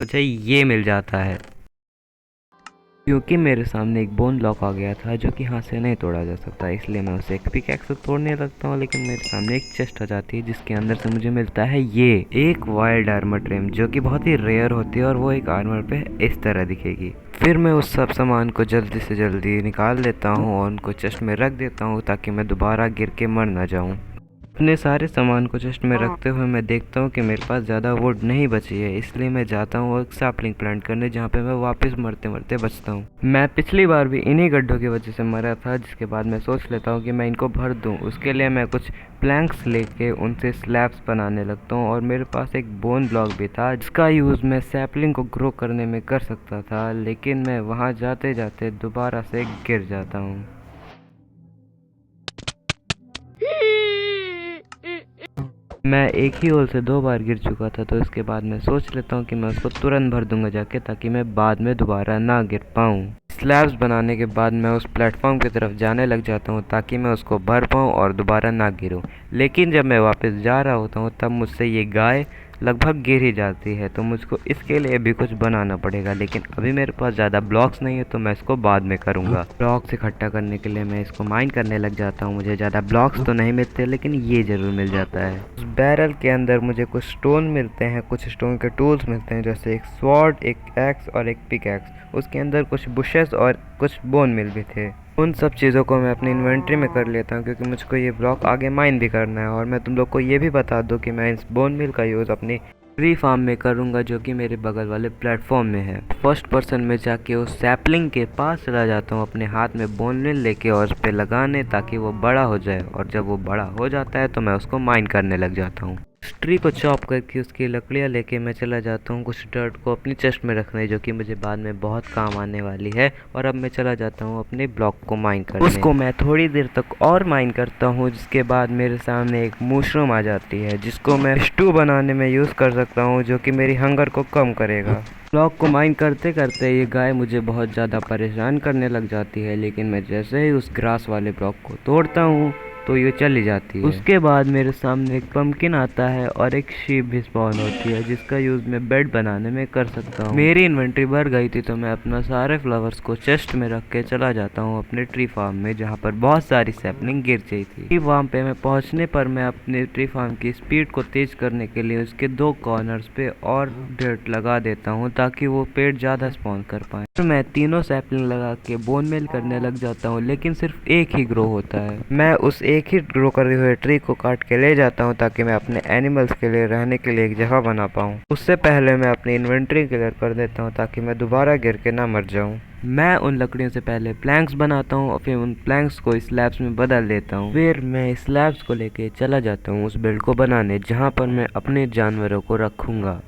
मुझे ये मिल जाता है। क्योंकि मेरे सामने एक बोन ब्लॉक आ गया था जो कि हाथ से नहीं तोड़ा जा सकता, इसलिए मैं उसे एक पिकैक्स से तोड़ने लगता हूँ। लेकिन मेरे सामने एक चेस्ट आ जाती है जिसके अंदर से मुझे मिलता है ये एक वाइल्ड आर्मर ट्रिम, जो कि बहुत ही रेयर होती है और वो एक आर्मर पे इस तरह दिखेगी। फिर मैं उस सब सामान को जल्दी से जल्दी निकाल लेता हूँ और उनको चेस्ट में रख देता हूँ ताकि मैं दोबारा गिर के मर ना जाऊँ। अपने सारे सामान को चेस्ट में रखते हुए मैं देखता हूँ कि मेरे पास ज़्यादा वुड नहीं बची है, इसलिए मैं जाता हूँ एक सैपलिंग प्लांट करने जहाँ पे मैं वापस मरते मरते बचता हूँ। मैं पिछली बार भी इन्हीं गड्ढों की वजह से मरा था, जिसके बाद मैं सोच लेता हूँ कि मैं इनको भर दूँ। उसके लिए मैं कुछ प्लैंक्स लेके उनसे स्लैब्स बनाने लगता हूँ और मेरे पास एक बोन ब्लॉक भी था जिसका यूज़ मैं सैपलिंग को ग्रो करने में कर सकता था, लेकिन मैं वहाँ जाते जाते दोबारा से गिर जाता हूँ। मैं एक ही होल से 2 बार गिर चुका था, तो इसके बाद मैं सोच लेता हूँ कि मैं उसको तुरंत भर दूंगा जाके, ताकि मैं बाद में दोबारा ना गिर पाऊँ। स्लैब्स बनाने के बाद मैं उस प्लेटफॉर्म की तरफ जाने लग जाता हूँ ताकि मैं उसको भर पाऊँ और दोबारा ना गिरूँ। लेकिन जब मैं वापस जा रहा होता हूँ तब मुझसे ये गाय लगभग गिर ही जाती है, तो मुझको इसके लिए भी कुछ बनाना पड़ेगा। लेकिन अभी मेरे पास ज़्यादा ब्लॉक्स नहीं है, तो मैं इसको बाद में करूँगा। ब्लॉक्स इकट्ठा करने के लिए मैं इसको माइन करने लग जाता हूँ। मुझे ज़्यादा ब्लॉक्स तो नहीं मिलते, लेकिन ये ज़रूर मिल जाता है। उस बैरल के अंदर मुझे कुछ स्टोन मिलते हैं, कुछ स्टोन के टूल्स मिलते हैं, जैसे एक स्वॉर्ड, एक एक्स और एक पिकैक्स। उसके अंदर कुछ बुशेस और कुछ बोन मिल भी थे। उन सब चीज़ों को मैं अपनी इन्वेंट्री में कर लेता हूँ क्योंकि मुझको ये ब्लॉक आगे माइन भी करना है। और मैं तुम लोग को ये भी बता दूँ कि मैं इस बोन मिल का यूज़ अपनी ट्री फार्म में करूँगा, जो कि मेरे बगल वाले प्लेटफॉर्म में है। फर्स्ट पर्सन में जाके उस सैपलिंग के पास चला जाता हूँ अपने हाथ में बोन मिल लेके और उस पर लगाने, ताकि वो बड़ा हो जाए। और जब वो बड़ा हो जाता है तो मैं उसको माइन करने लग जाता हूँ। उस ट्री को चॉप करके उसकी लकड़ियाँ लेके मैं चला जाता हूँ कुछ डर्ट को अपनी चेस्ट में रखने, जो कि मुझे बाद में बहुत काम आने वाली है। और अब मैं चला जाता हूँ अपने ब्लॉक को माइन करने। उसको मैं थोड़ी देर तक और माइन करता हूँ, जिसके बाद मेरे सामने एक मशरूम आ जाती है जिसको मैं स्टू बनाने में यूज़ कर सकता हूँ, जो कि मेरी हंगर को कम करेगा। ब्लॉक को माइन करते करते ये गाय मुझे बहुत ज़्यादा परेशान करने लग जाती है, लेकिन मैं जैसे ही उस ग्रास वाले ब्लॉक को तोड़ता हूँ तो ये चली जाती है। उसके बाद मेरे सामने एक पम्पकिन आता है और एक शीप भी स्पॉन होती है, जिसका यूज़ मैं बेड बनाने में कर सकता हूँ। मेरी इन्वेंट्री भर गई थी, तो मैं अपना सारे फ्लावर्स को चेस्ट में रख के चला जाता हूँ अपने ट्री फार्म में, जहाँ पर बहुत सारी सैपलिंग गिर गई थी। ट्री फार्म पे मैं पहुँचने पर मैं अपने ट्री फार्म की स्पीड को तेज करने के लिए उसके 2 कॉर्नर्स पे और डर्ट लगा देता हूँ, ताकि वो पेड़ ज़्यादा स्पॉन कर पाए। फिर मैं तीनों सैपलिंग लगा के बोन मेल करने लग जाता हूँ, लेकिन सिर्फ एक ही ग्रो होता है। मैं उस एक ही ग्रो करे हुए ट्री को काट के ले जाता हूँ ताकि मैं अपने एनिमल्स के लिए रहने के लिए एक जगह बना पाऊँ। उससे पहले मैं अपनी इन्वेंट्री क्लियर कर देता हूँ ताकि मैं दोबारा गिर के ना मर जाऊँ। मैं उन लकड़ियों से पहले प्लैंक्स बनाता हूँ और फिर उन प्लैंक्स को स्लैब्स में बदल देता हूँ। फिर मैं स्लैब्स को लेके चला जाता हूँ उस बिल्ड को बनाने, जहाँ पर मैं अपने जानवरों को रखूँगा।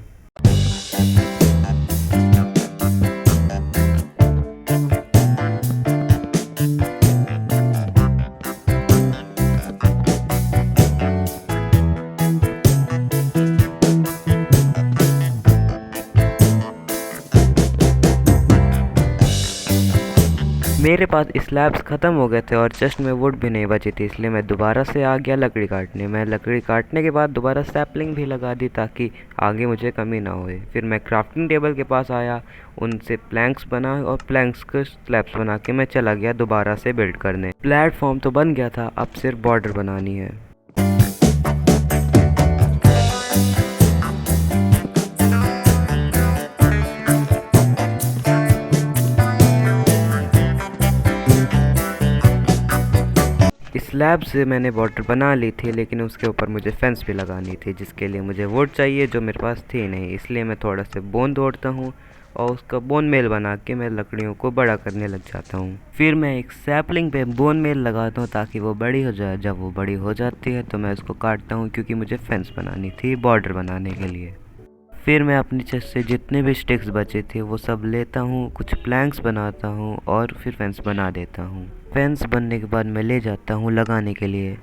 मेरे पास स्लैब्स ख़त्म हो गए थे और चेस्ट में वुड भी नहीं बची थी, इसलिए मैं दोबारा से आ गया लकड़ी काटने। मैं लकड़ी काटने के बाद दोबारा सैपलिंग भी लगा दी ताकि आगे मुझे कमी ना होए। फिर मैं क्राफ्टिंग टेबल के पास आया, उनसे प्लैंक्स बना और प्लैंक्स के स्लैब्स बना के मैं चला गया दोबारा से बिल्ड करने। प्लेटफॉर्म तो बन गया था, अब सिर्फ बॉर्डर बनानी है। स्लैब से मैंने बॉर्डर बना ली थी, लेकिन उसके ऊपर मुझे फेंस भी लगानी थी, जिसके लिए मुझे वुड चाहिए जो मेरे पास थी नहीं। इसलिए मैं थोड़ा से बोन तोड़ता हूँ और उसका बोन मेल बना के मैं लकड़ियों को बड़ा करने लग जाता हूँ। फिर मैं एक सैपलिंग पे बोन मेल लगाता हूँ ताकि वो बड़ी हो जाए। जब वो बड़ी हो जाती है तो मैं उसको काटता हूँ, क्योंकि मुझे फेंस बनानी थी बॉर्डर बनाने के लिए। फिर मैं अपनी चेस्ट से जितने भी स्टिक्स बचे थे वो सब लेता हूँ, कुछ प्लैंक्स बनाता हूँ और फिर फेंस बना देता हूँ। फेंस बनने के बाद मैं ले जाता हूँ लगाने के लिए।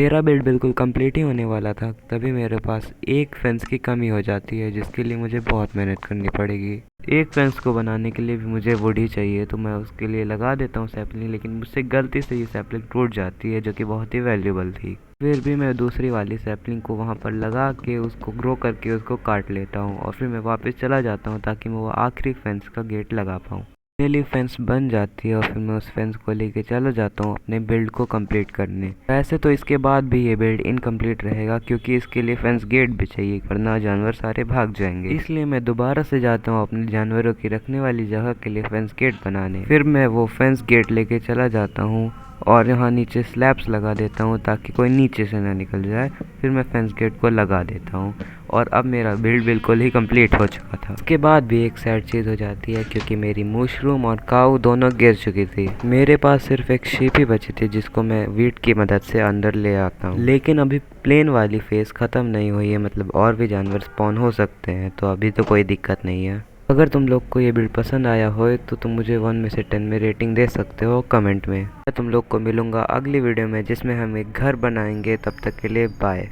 मेरा बिल्ड बिल्कुल कंप्लीट ही होने वाला था, तभी मेरे पास एक फेंस की कमी हो जाती है जिसके लिए मुझे बहुत मेहनत करनी पड़ेगी। एक फेंस को बनाने के लिए भी मुझे वुड ही चाहिए, तो मैं उसके लिए लगा देता हूँ सैपलिंग, लेकिन मुझसे गलती से ये सैपलिंग टूट जाती है जो कि बहुत ही वैल्यूबल थी। फिर भी मैं दूसरी वाली सैपलिंग को वहाँ पर लगा के उसको ग्रो करके उसको काट लेता हूँ और फिर मैं वापस चला जाता हूँ ताकि मैं वो आखिरी फेंस का गेट लगा पाऊँ। फाइनली फेंस बन जाती है और फिर मैं उस फेंस को लेके चला जाता हूँ अपने बिल्ड को कंप्लीट करने। वैसे तो इसके बाद भी ये बिल्ड इनकम्प्लीट रहेगा क्योंकि इसके लिए फेंस गेट भी चाहिए, वरना जानवर सारे भाग जाएंगे। इसलिए मैं दोबारा से जाता हूँ अपने जानवरों की रखने वाली जगह के लिए फेंस गेट बनाने। फिर मैं वो फेंस गेट लेके चला जाता हूँ और यहाँ नीचे स्लैब्स लगा देता हूँ ताकि कोई नीचे से ना निकल जाए। फिर मैं फेंस गेट को लगा देता हूँ और अब मेरा बिल्ड बिल्कुल ही कंप्लीट हो चुका था। उसके बाद भी एक सैड चीज़ हो जाती है क्योंकि मेरी मशरूम और काऊ दोनों गिर चुकी थी। मेरे पास सिर्फ एक शीप ही बची थी जिसको मैं वीट की मदद से अंदर ले आता हूँ, लेकिन अभी प्लेन वाली फेज ख़त्म नहीं हुई है, मतलब और भी जानवर स्पॉन हो सकते हैं, तो अभी तो कोई दिक्कत नहीं है। अगर तुम लोग को ये बिल्ड पसंद आया हो तो तुम मुझे 1 में से 10 में रेटिंग दे सकते हो कमेंट में। मैं तुम लोग को मिलूंगा अगली वीडियो में जिसमें हम एक घर बनाएंगे। तब तक के लिए बाय।